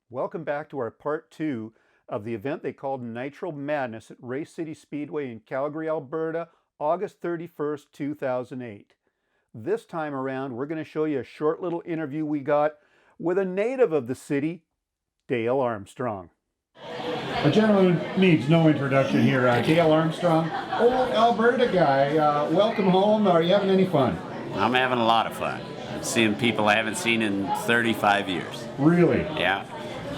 Welcome back to our part two of the event they called Nitro Madness at Race City Speedway in Calgary, Alberta, August 31st, 2008. This time around, we're going to show you a short little interview we got with a native of the city, Dale Armstrong. A gentleman needs no introduction here. Dale Armstrong, old Alberta guy. Welcome home. Are you having any fun? I'm having a lot of fun. I'm seeing people I haven't seen in 35 years. Really? Yeah.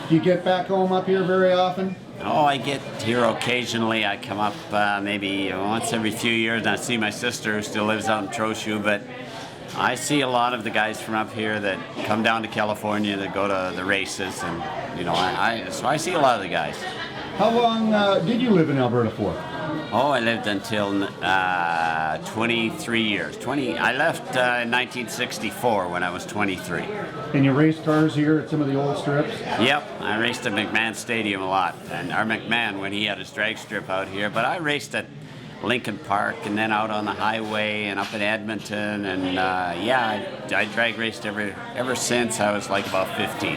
Do you get back home up here very often? Oh, I get here occasionally. I come up maybe once every few years, and I see my sister who still lives out in Trochu, but I see a lot of the guys from up here that come down to California to go to the races, and so I see a lot of the guys. How long did you live in Alberta for? Oh, I lived until 23 years. I left in 1964 when I was 23. And you raced cars here at some of the old strips? Yep, I raced at McMahon Stadium a lot, and our McMahon when he had his drag strip out here. But I raced at Lincoln Park and then out on the highway and up in Edmonton, and I drag raced ever since I was like about 15.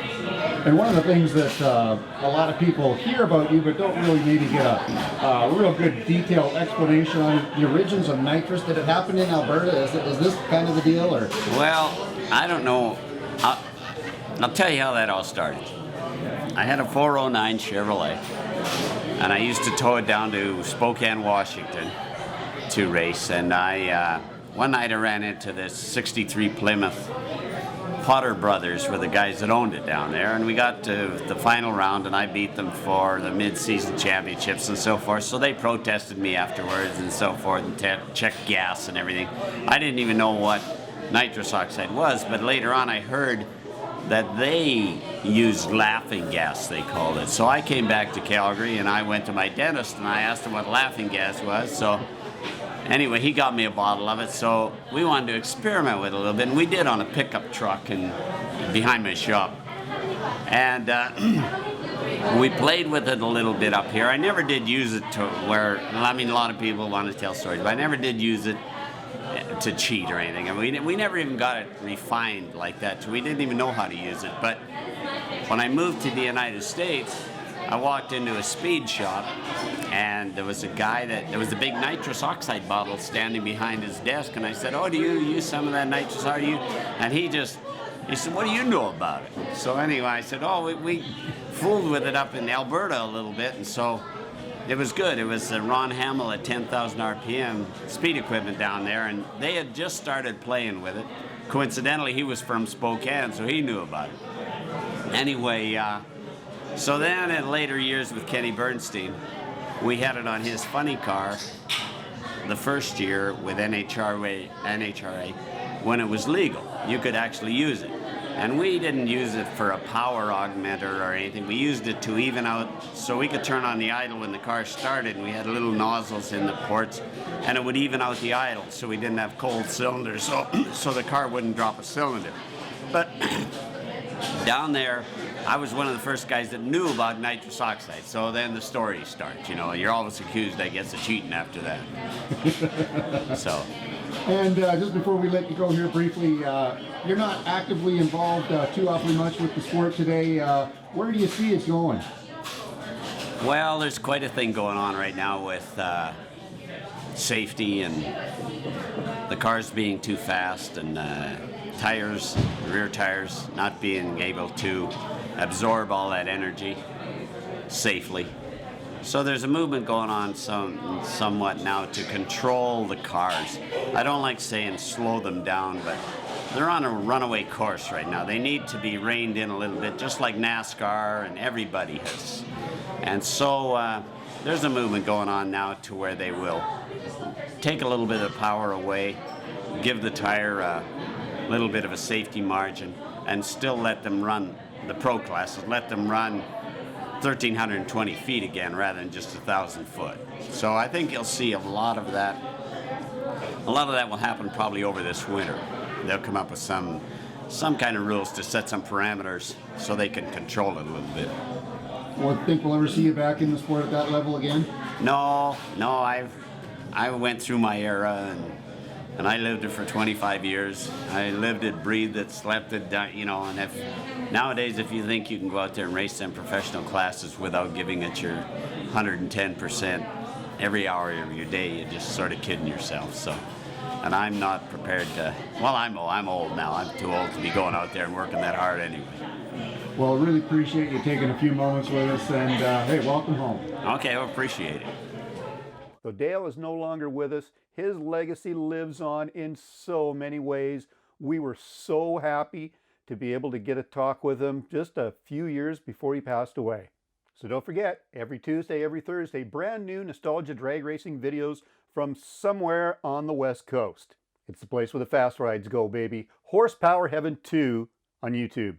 And one of the things that a lot of people hear about you but don't really maybe get a real good detailed explanation on the origins of nitrous. Did it happen in Alberta? Is this kind of the deal? Or? Well, I don't know. I'll tell you how that all started. I had a 409 Chevrolet, and I used to tow it down to Spokane, Washington to race. And one night I ran into this 63 Plymouth. Potter Brothers were the guys that owned it down there, and we got to the final round, and I beat them for the mid-season championships and so forth. So they protested me afterwards and so forth, and checked gas and everything. I didn't even know what nitrous oxide was, but later on I heard that they used laughing gas, they called it. So I came back to Calgary, and I went to my dentist, and I asked him what laughing gas was. So anyway, he got me a bottle of it, so we wanted to experiment with it a little bit, and we did on a pickup truck and behind my shop. And we played with it a little bit up here. I never did use it to where, I mean, a lot of people want to tell stories, but I never did use it to cheat or anything. I mean, we never even got it refined like that, so we didn't even know how to use it. But when I moved to the United States, I walked into a speed shop, and there was a guy there was a big nitrous oxide bottle standing behind his desk, and I said, "Oh, do you use some of that nitrous oxide?" And he said, "What do you know about it?" So anyway, I said, "Oh, we fooled with it up in Alberta a little bit," and so it was good. It was Ron Hamill at 10,000 RPM speed equipment down there, and they had just started playing with it. Coincidentally, he was from Spokane, so he knew about it. Anyway, so then in later years with Kenny Bernstein, we had it on his funny car the first year with NHRA when it was legal. You could actually use it. And we didn't use it for a power augmenter or anything. We used it to even out so we could turn on the idle when the car started, and we had little nozzles in the ports, and it would even out the idle so we didn't have cold cylinders, so the car wouldn't drop a cylinder. But down there, I was one of the first guys that knew about nitrous oxide. So then the story starts. You're always accused, I guess, of cheating after that. So. And just before we let you go here briefly, you're not actively involved too awfully much with the sport today. Where do you see it going? Well, there's quite a thing going on right now with safety and the cars being too fast, and tires, rear tires, not being able to absorb all that energy safely. So there's a movement going on somewhat now to control the cars. I don't like saying slow them down, but they're on a runaway course right now. They need to be reined in a little bit, just like NASCAR and everybody has. And so there's a movement going on now to where they will take a little bit of power away, give the tire a little bit of a safety margin, and still let them run the pro classes, let them run 1,320 feet again rather than just 1,000 foot. So I think you'll see a lot of that. A lot of that will happen probably over this winter. They'll come up with some kind of rules to set some parameters so they can control it a little bit. Well, think we'll ever see you back in the sport at that level again? No, I went through my era, and and I lived it for 25 years. I lived it, breathed it, slept it, you know, and nowadays if you think you can go out there and race them professional classes without giving it your 110% every hour of your day, you're just sort of kidding yourself. So, and I'm not prepared to, well, I'm old now. I'm too old to be going out there and working that hard anyway. Well, really appreciate you taking a few moments with us, and hey, welcome home. Okay, well, appreciate it. Though Dale is no longer with us, his legacy lives on in so many ways. We were so happy to be able to get a talk with him just a few years before he passed away. So don't forget, every Tuesday, every Thursday, brand new nostalgia drag racing videos from somewhere on the West Coast. It's the place where the fast rides go, baby. Horsepower Heaven 2 on YouTube.